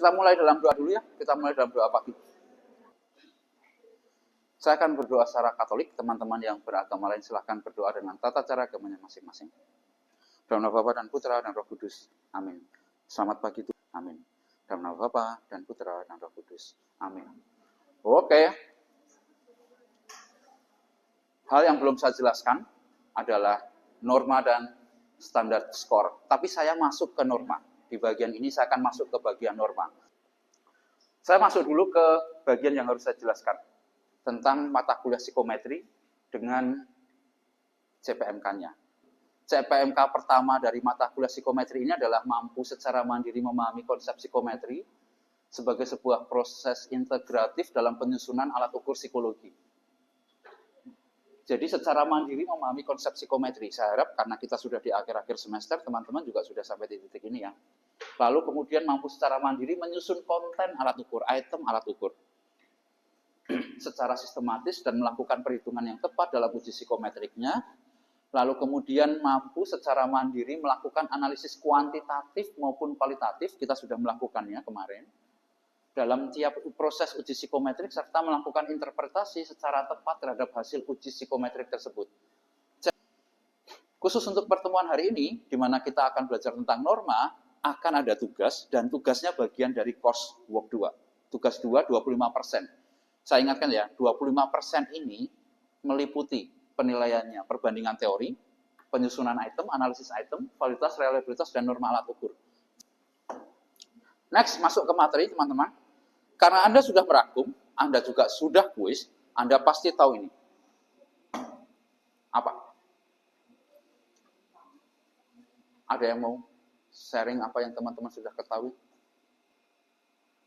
Kita mulai dalam doa dulu ya. Kita mulai dalam doa pagi. Saya akan berdoa secara Katolik. Teman-teman yang beragama lain silahkan berdoa dengan tata cara agamanya masing-masing. Dalam nama Bapa dan Putra dan Roh Kudus. Amin. Selamat pagi Tuhan. Amin. Dalam nama Bapa dan Putra dan Roh Kudus. Amin. Oke. Hal yang belum saya jelaskan adalah norma dan standar skor. Tapi saya masuk ke norma. Di bagian ini saya akan masuk ke bagian norma. Saya masuk dulu ke bagian yang harus saya jelaskan. Tentang mata kuliah psikometri dengan CPMK-nya. CPMK pertama dari mata kuliah psikometri ini adalah mampu secara mandiri memahami konsep psikometri sebagai sebuah proses integratif dalam penyusunan alat ukur psikologi. Jadi secara mandiri memahami konsep psikometri. Saya harap karena kita sudah di akhir-akhir semester, teman-teman juga sudah sampai di titik ini ya. Lalu kemudian mampu secara mandiri menyusun konten alat ukur, item alat ukur. Secara sistematis dan melakukan perhitungan yang tepat dalam uji psikometriknya. Lalu kemudian mampu secara mandiri melakukan analisis kuantitatif maupun kualitatif. Kita sudah melakukannya kemarin. Dalam tiap proses uji psikometrik serta melakukan interpretasi secara tepat terhadap hasil uji psikometrik tersebut. Khusus untuk pertemuan hari ini, di mana kita akan belajar tentang norma, akan ada tugas, dan tugasnya bagian dari course work 2. Tugas 2, 25%. Saya ingatkan ya, 25% ini meliputi penilaiannya, perbandingan teori, penyusunan item, analisis item, validitas, reliabilitas, dan norma alat ukur. Next, masuk ke materi teman-teman. Karena Anda sudah merakum, Anda juga sudah kuis, Anda pasti tahu ini. Apa? Ada yang mau sharing apa yang teman-teman sudah ketahui?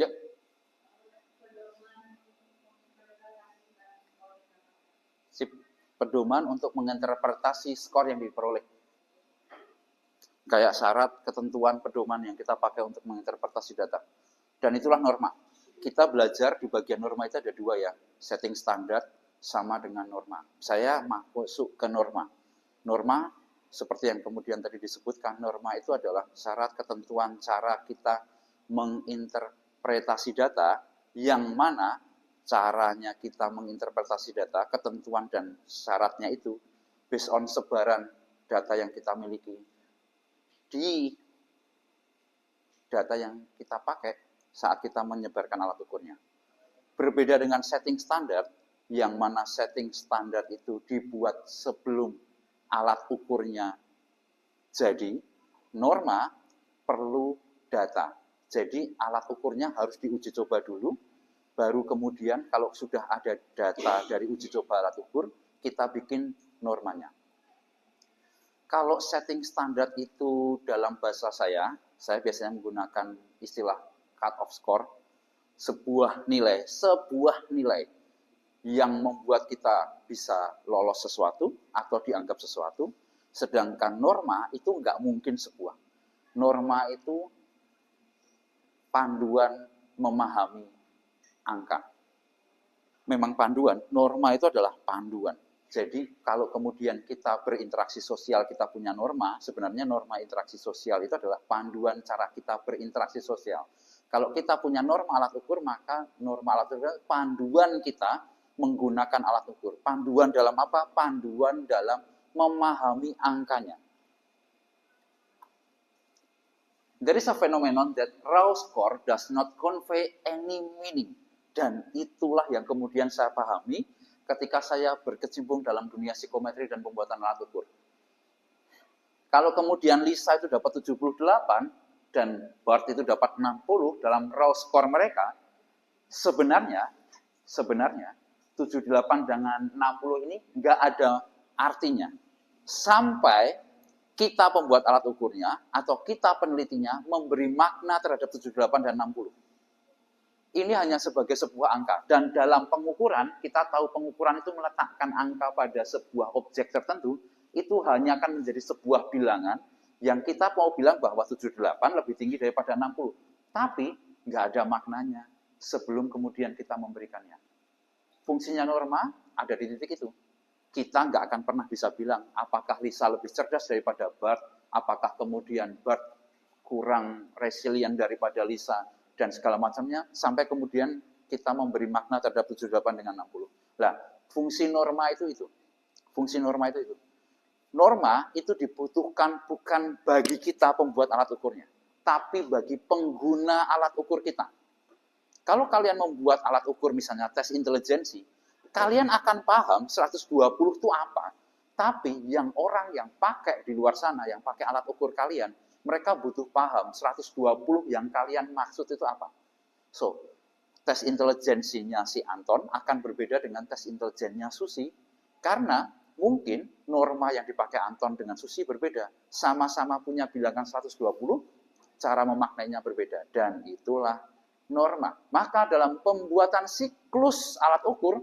Ya. Sip. Pedoman untuk menginterpretasi skor yang diperoleh. Kayak syarat, ketentuan, pedoman yang kita pakai untuk menginterpretasi data. Dan itulah norma. Kita belajar di bagian norma itu ada dua ya, setting standar sama dengan norma. Saya masuk ke norma. Norma, seperti yang kemudian tadi disebutkan, norma itu adalah syarat, ketentuan, cara kita menginterpretasi data, yang mana caranya kita menginterpretasi data, ketentuan dan syaratnya itu based on sebaran data yang kita miliki. Di data yang kita pakai, saat kita menyebarkan alat ukurnya. Berbeda dengan setting standar, yang mana setting standar itu dibuat sebelum alat ukurnya jadi, norma perlu data. Jadi alat ukurnya harus diuji coba dulu, baru kemudian kalau sudah ada data dari uji coba alat ukur, kita bikin normanya. Kalau setting standar itu dalam bahasa saya biasanya menggunakan istilah cut off score, sebuah nilai yang membuat kita bisa lolos sesuatu atau dianggap sesuatu, sedangkan norma itu nggak mungkin sebuah. Norma itu panduan memahami angka. Memang panduan, norma itu adalah panduan. Jadi kalau kemudian kita berinteraksi sosial, kita punya norma, sebenarnya norma interaksi sosial itu adalah panduan cara kita berinteraksi sosial. Kalau kita punya norma alat ukur, maka norma alat ukur adalah panduan kita menggunakan alat ukur. Panduan dalam apa? Panduan dalam memahami angkanya. There is a phenomenon that raw score does not convey any meaning. Dan itulah yang kemudian saya pahami ketika saya berkecimpung dalam dunia psikometri dan pembuatan alat ukur. Kalau kemudian Lisa itu dapat 78, dan Bart itu dapat 60 dalam raw score mereka, sebenarnya 78 dengan 60 ini nggak ada artinya. Sampai kita pembuat alat ukurnya atau kita penelitinya memberi makna terhadap 78 dan 60. Ini hanya sebagai sebuah angka. Dan dalam pengukuran, kita tahu pengukuran itu meletakkan angka pada sebuah objek tertentu, itu hanya akan menjadi sebuah bilangan yang kita mau bilang bahwa 78 lebih tinggi daripada 60. Tapi nggak ada maknanya sebelum kemudian kita memberikannya. Fungsinya norma ada di titik itu. Kita nggak akan pernah bisa bilang apakah Lisa lebih cerdas daripada Bart, apakah kemudian Bart kurang resilient daripada Lisa, dan segala macamnya, sampai kemudian kita memberi makna terhadap 78 dengan 60. Nah, fungsi norma itu. Fungsi norma itu. Norma itu dibutuhkan bukan bagi kita pembuat alat ukurnya, tapi bagi pengguna alat ukur kita. Kalau kalian membuat alat ukur misalnya tes intelijensi, kalian akan paham 120 itu apa. Tapi yang orang yang pakai di luar sana, yang pakai alat ukur kalian, mereka butuh paham 120 yang kalian maksud itu apa. So, tes intelijensinya si Anton akan berbeda dengan tes intelijensinya Susi, karena mungkin norma yang dipakai Anton dengan Susi berbeda. Sama-sama punya bilangan 120, cara memaknainya berbeda. Dan itulah norma. Maka dalam pembuatan siklus alat ukur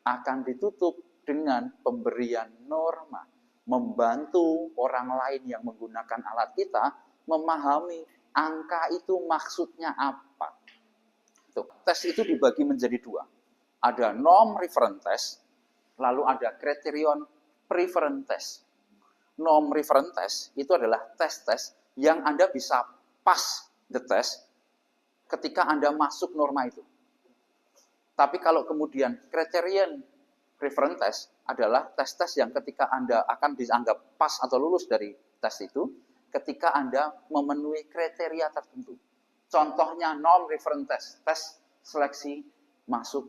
akan ditutup dengan pemberian norma. Membantu orang lain yang menggunakan alat kita memahami angka itu maksudnya apa. Tuh, tes itu dibagi menjadi dua. Ada norm reference test, lalu ada criterion preference test. Norm reference test itu adalah tes-tes yang Anda bisa pass the test ketika Anda masuk norma itu. Tapi kalau kemudian criterion reference test adalah tes-tes yang ketika Anda akan dianggap pas atau lulus dari tes itu, ketika Anda memenuhi kriteria tertentu. Contohnya norm reference test, tes seleksi masuk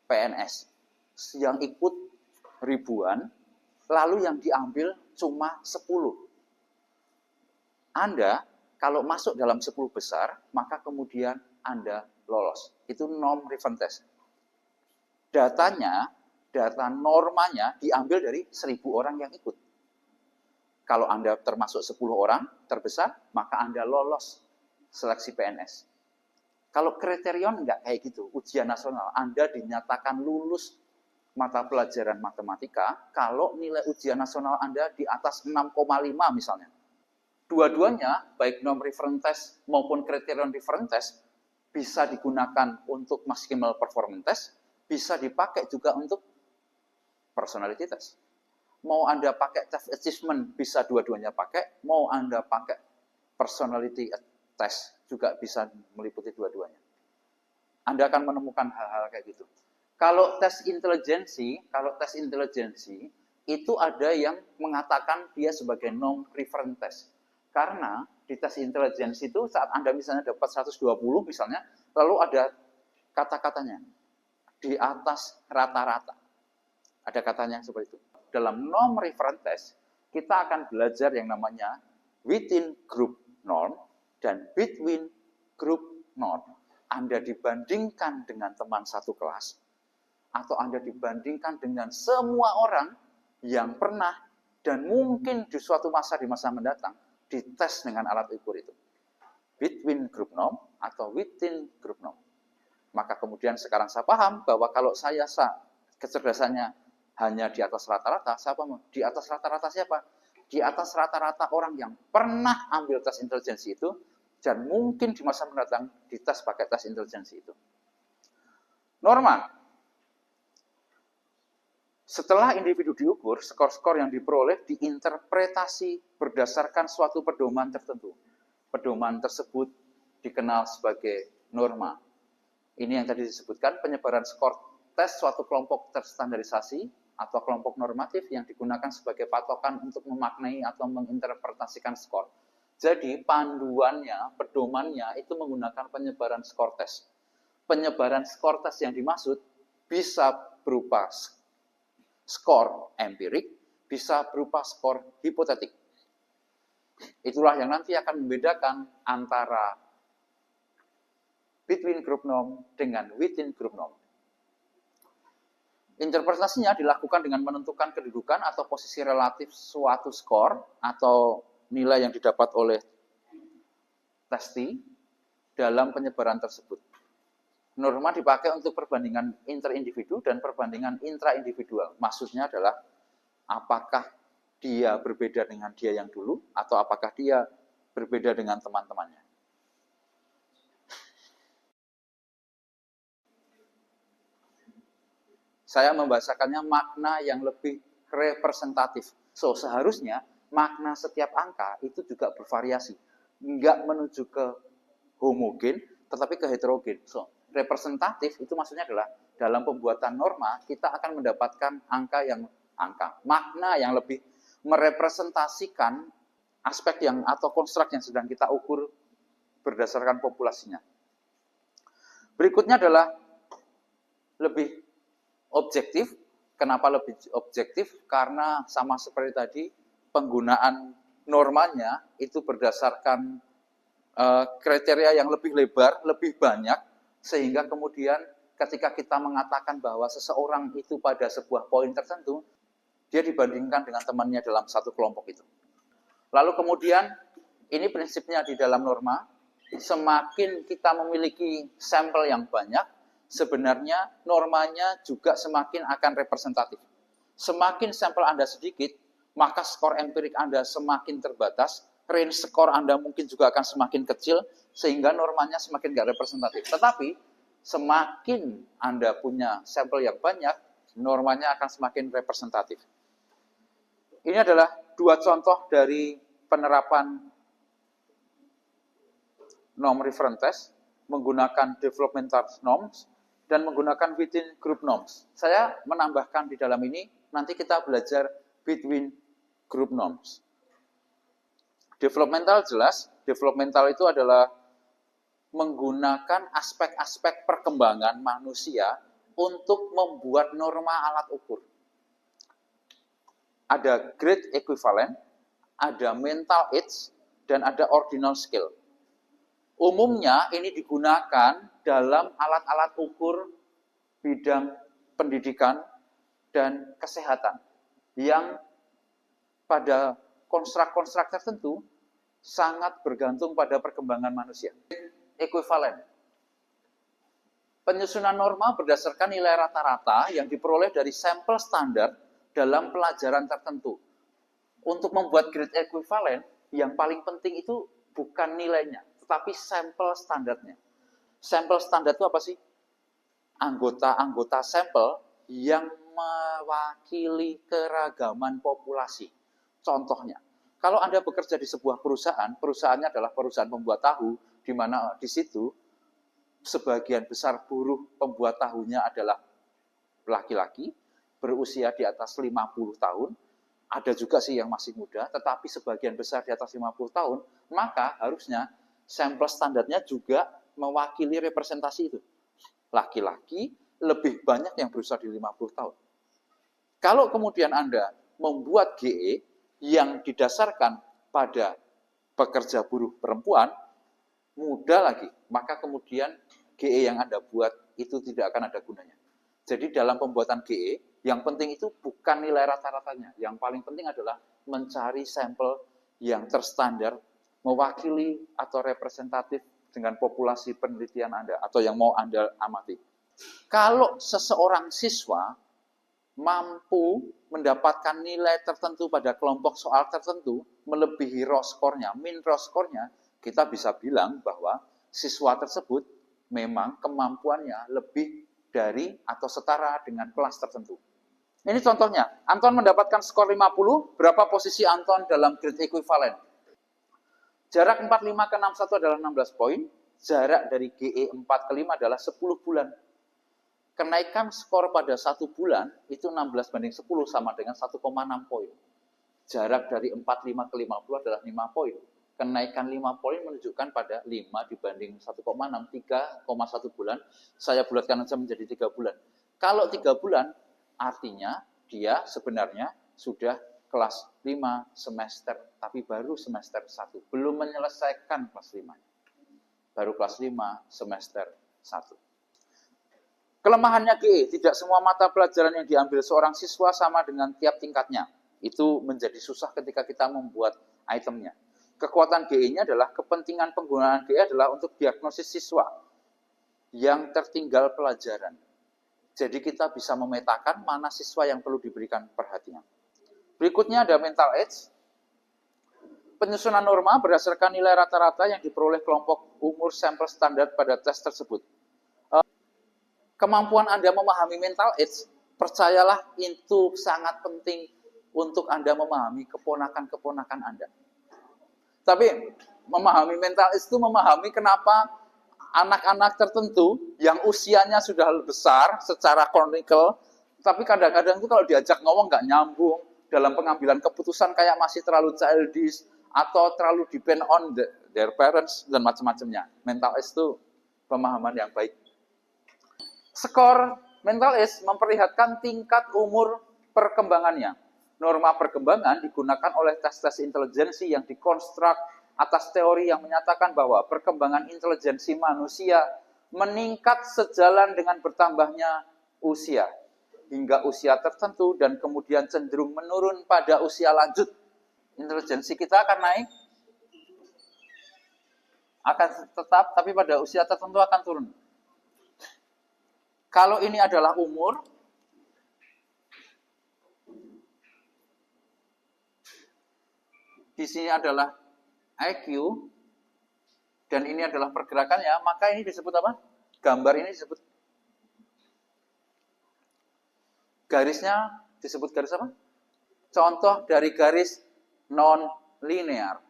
PNS. Yang ikut ribuan, lalu yang diambil cuma 10. Anda kalau masuk dalam 10 besar, maka kemudian Anda lolos. Itu norm reference test. Data normanya diambil dari 1.000 orang yang ikut. Kalau Anda termasuk 10 orang terbesar, maka Anda lolos seleksi PNS. Kalau kriterion enggak kayak gitu, ujian nasional, Anda dinyatakan lulus mata pelajaran matematika kalau nilai ujian nasional Anda di atas 6,5 misalnya. Dua-duanya, baik norm reference test maupun criterion reference test, bisa digunakan untuk maximal performance test, bisa dipakai juga untuk personality test. Mau Anda pakai test achievement, bisa dua-duanya pakai. Mau Anda pakai personality test, juga bisa meliputi dua-duanya. Anda akan menemukan hal-hal kayak gitu. Kalau tes intelijensi itu ada yang mengatakan dia sebagai norm reference test. Karena di tes intelijensi itu saat Anda misalnya dapat 120 misalnya, lalu ada kata-katanya di atas rata-rata. Ada katanya seperti itu. Dalam norm reference test, kita akan belajar yang namanya within group norm dan between group norm. Anda dibandingkan dengan teman satu kelas, atau Anda dibandingkan dengan semua orang yang pernah dan mungkin di suatu masa di masa mendatang dites dengan alat ukur itu. Between group norm atau within group norm. Maka kemudian sekarang saya paham bahwa kalau saya kecerdasannya hanya di atas rata-rata, di atas rata-rata siapa? Di atas rata-rata orang yang pernah ambil tes intelijensi itu dan mungkin di masa mendatang dites pakai tes intelijensi itu. Norma. Setelah individu diukur, skor-skor yang diperoleh diinterpretasi berdasarkan suatu pedoman tertentu. Pedoman tersebut dikenal sebagai norma. Ini yang tadi disebutkan, penyebaran skor tes suatu kelompok terstandarisasi atau kelompok normatif yang digunakan sebagai patokan untuk memaknai atau menginterpretasikan skor. Jadi panduannya, pedomannya itu menggunakan penyebaran skor tes. Penyebaran skor tes yang dimaksud bisa berupa skor empirik, bisa berupa skor hipotetik. Itulah yang nanti akan membedakan antara between group norm dengan within group norm. Interpretasinya dilakukan dengan menentukan kedudukan atau posisi relatif suatu skor atau nilai yang didapat oleh testi dalam penyebaran tersebut. Norma dipakai untuk perbandingan interindividu dan perbandingan intraindividual. Maksudnya adalah apakah dia berbeda dengan dia yang dulu atau apakah dia berbeda dengan teman-temannya. Saya membahasakannya makna yang lebih representatif. So, seharusnya makna setiap angka itu juga bervariasi. Enggak menuju ke homogen, tetapi ke heterogen. So, representatif itu maksudnya adalah dalam pembuatan norma kita akan mendapatkan makna yang lebih merepresentasikan aspek yang atau konstruk yang sedang kita ukur berdasarkan populasinya. Berikutnya adalah lebih objektif. Kenapa lebih objektif? Karena sama seperti tadi, penggunaan normanya itu berdasarkan kriteria yang lebih lebar, lebih banyak, sehingga kemudian ketika kita mengatakan bahwa seseorang itu pada sebuah poin tertentu, dia dibandingkan dengan temannya dalam satu kelompok itu. Lalu kemudian, ini prinsipnya di dalam norma, semakin kita memiliki sampel yang banyak, sebenarnya normanya juga semakin akan representatif. Semakin sampel Anda sedikit, maka skor empirik Anda semakin terbatas, range skor Anda mungkin juga akan semakin kecil, sehingga normanya semakin nggak representatif. Tetapi, semakin Anda punya sampel yang banyak, normanya akan semakin representatif. Ini adalah dua contoh dari penerapan norm reference test, menggunakan developmental norms, dan menggunakan within group norms. Saya menambahkan di dalam ini, nanti kita belajar between group norms. Developmental jelas, developmental itu adalah menggunakan aspek-aspek perkembangan manusia untuk membuat norma alat ukur. Ada grade equivalent, ada mental age, dan ada ordinal scale. Umumnya ini digunakan dalam alat-alat ukur bidang pendidikan dan kesehatan yang pada konstruk-konstruk tertentu sangat bergantung pada perkembangan manusia. Equivalent. Penyusunan norma berdasarkan nilai rata-rata yang diperoleh dari sampel standar dalam pelajaran tertentu. Untuk membuat grade equivalent, yang paling penting itu bukan nilainya, tetapi sampel standarnya. Sampel standar itu apa sih? Anggota-anggota sampel yang mewakili keragaman populasi. Contohnya, kalau Anda bekerja di sebuah perusahaan, perusahaannya adalah perusahaan pembuat tahu, di mana di situ sebagian besar buruh pembuat tahunya adalah laki-laki, berusia di atas 50 tahun, ada juga sih yang masih muda, tetapi sebagian besar di atas 50 tahun, maka harusnya sampel standarnya juga mewakili representasi itu. Laki-laki lebih banyak yang berusia di 50 tahun. Kalau kemudian Anda membuat GE yang didasarkan pada pekerja buruh perempuan, muda lagi, maka kemudian GE yang Anda buat itu tidak akan ada gunanya. Jadi dalam pembuatan GE, yang penting itu bukan nilai rata-ratanya. Yang paling penting adalah mencari sampel yang terstandar, mewakili atau representatif dengan populasi penelitian Anda, atau yang mau Anda amati. Kalau seseorang siswa mampu mendapatkan nilai tertentu pada kelompok soal tertentu, melebihi raw score-nya, min raw score-nya, kita bisa bilang bahwa siswa tersebut memang kemampuannya lebih dari atau setara dengan kelas tertentu. Ini contohnya, Anton mendapatkan skor 50, berapa posisi Anton dalam grade equivalent? Jarak 45 ke 61 adalah 16 poin, jarak dari GE 4 ke 5 adalah 10 bulan. Kenaikan skor pada 1 bulan itu 16 banding 10 sama dengan 1,6 poin. Jarak dari 45 ke 50 adalah 5 poin. Kenaikan 5 poin menunjukkan pada 5 dibanding 1,6, 3,1 bulan. Saya bulatkan saja menjadi 3 bulan. Kalau 3 bulan, artinya dia sebenarnya sudah kelas 5 semester, tapi baru semester 1. Belum menyelesaikan kelas 5. Baru kelas 5 semester 1. Kelemahannya GE, tidak semua mata pelajaran yang diambil seorang siswa sama dengan tiap tingkatnya. Itu menjadi susah ketika kita membuat itemnya. Kekuatan GE-nya adalah kepentingan penggunaan GE adalah untuk diagnosis siswa yang tertinggal pelajaran. Jadi kita bisa memetakan mana siswa yang perlu diberikan perhatian. Berikutnya ada mental age. Penyusunan norma berdasarkan nilai rata-rata yang diperoleh kelompok umur sampel standar pada tes tersebut. Kemampuan Anda memahami mental age, percayalah itu sangat penting untuk Anda memahami keponakan-keponakan Anda. Tapi memahami mental age itu memahami kenapa anak-anak tertentu yang usianya sudah besar secara kronikal, tapi kadang-kadang itu kalau diajak ngomong nggak nyambung, dalam pengambilan keputusan kayak masih terlalu childish, atau terlalu depend on their parents, dan macam-macamnya. Mental age itu pemahaman yang baik. Skor mental age memperlihatkan tingkat umur perkembangannya. Norma perkembangan digunakan oleh tes-tes intelijensi yang dikonstruk atas teori yang menyatakan bahwa perkembangan intelijensi manusia meningkat sejalan dengan bertambahnya usia hingga usia tertentu dan kemudian cenderung menurun pada usia lanjut. Intelijensi kita akan naik, akan tetap, tapi pada usia tertentu akan turun. Kalau ini adalah umur, di sini adalah IQ, dan ini adalah pergerakannya, maka ini disebut apa? Gambar ini disebut, garisnya disebut garis apa? Contoh dari garis non-linear.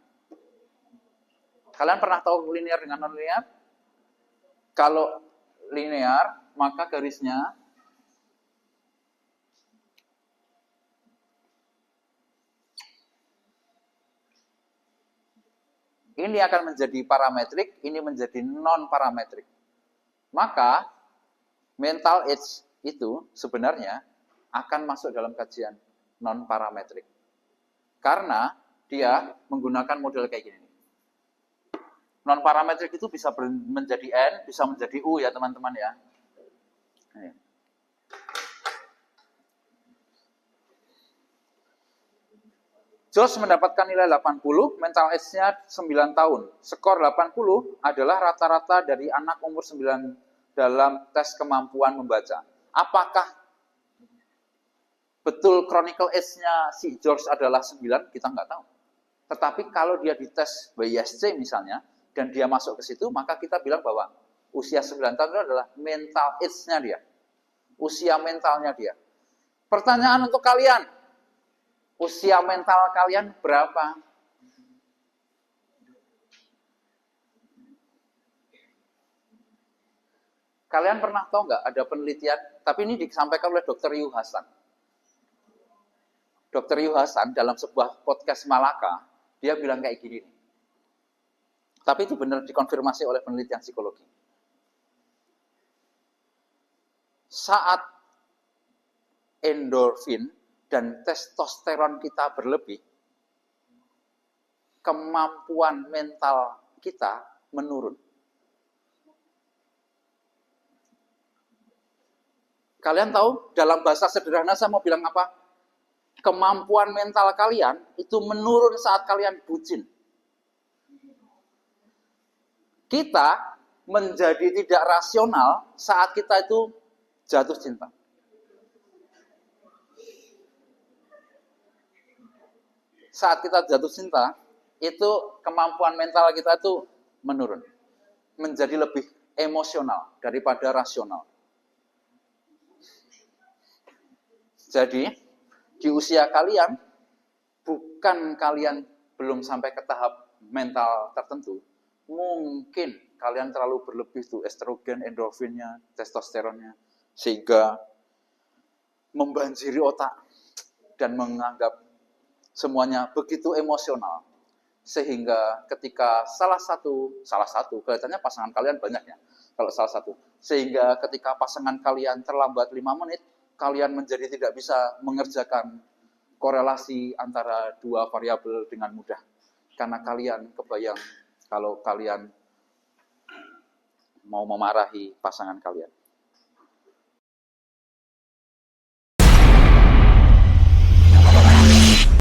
Kalian pernah tahu linear dengan non-linear? Kalau linear, maka garisnya ini akan menjadi parametrik, ini menjadi non-parametrik. Maka mental age itu sebenarnya akan masuk dalam kajian non-parametrik. Karena dia menggunakan model kayak gini. Non-parametrik itu bisa menjadi N, bisa menjadi U ya teman-teman ya. Josh mendapatkan nilai 80, mental age-nya 9 tahun. Skor 80 adalah rata-rata dari anak umur 9 dalam tes kemampuan membaca. Apakah betul chronicle age-nya si George adalah 9? Kita nggak tahu. Tetapi kalau dia dites BISC misalnya, dan dia masuk ke situ, maka kita bilang bahwa usia 9 tahun itu adalah mental age-nya dia. Usia mentalnya dia. Pertanyaan untuk kalian, usia mental kalian berapa? Kalian pernah tahu nggak ada penelitian, tapi ini disampaikan oleh Dr. Yu Hasan. Dr. Yu Hasan dalam sebuah podcast Malaka, dia bilang kayak gini. Tapi itu benar dikonfirmasi oleh penelitian psikologi. Saat endorfin dan testosteron kita berlebih, kemampuan mental kita menurun. Kalian tahu, dalam bahasa sederhana saya mau bilang apa? Kemampuan mental kalian itu menurun saat kalian bucin. Kita menjadi tidak rasional saat kita itu jatuh cinta. Saat kita jatuh cinta, itu kemampuan mental kita itu menurun. Menjadi lebih emosional daripada rasional. Jadi, di usia kalian, bukan kalian belum sampai ke tahap mental tertentu, mungkin kalian terlalu berlebih tuh estrogen, endorfinnya, testosteronnya, sehingga membanjiri otak dan menganggap semuanya begitu emosional, sehingga ketika salah satu kelihatannya pasangan kalian banyak ya, kalau salah satu, sehingga ketika pasangan kalian terlambat 5 menit, kalian menjadi tidak bisa mengerjakan korelasi antara dua variabel dengan mudah, karena kalian kebayang kalau kalian mau memarahi pasangan kalian.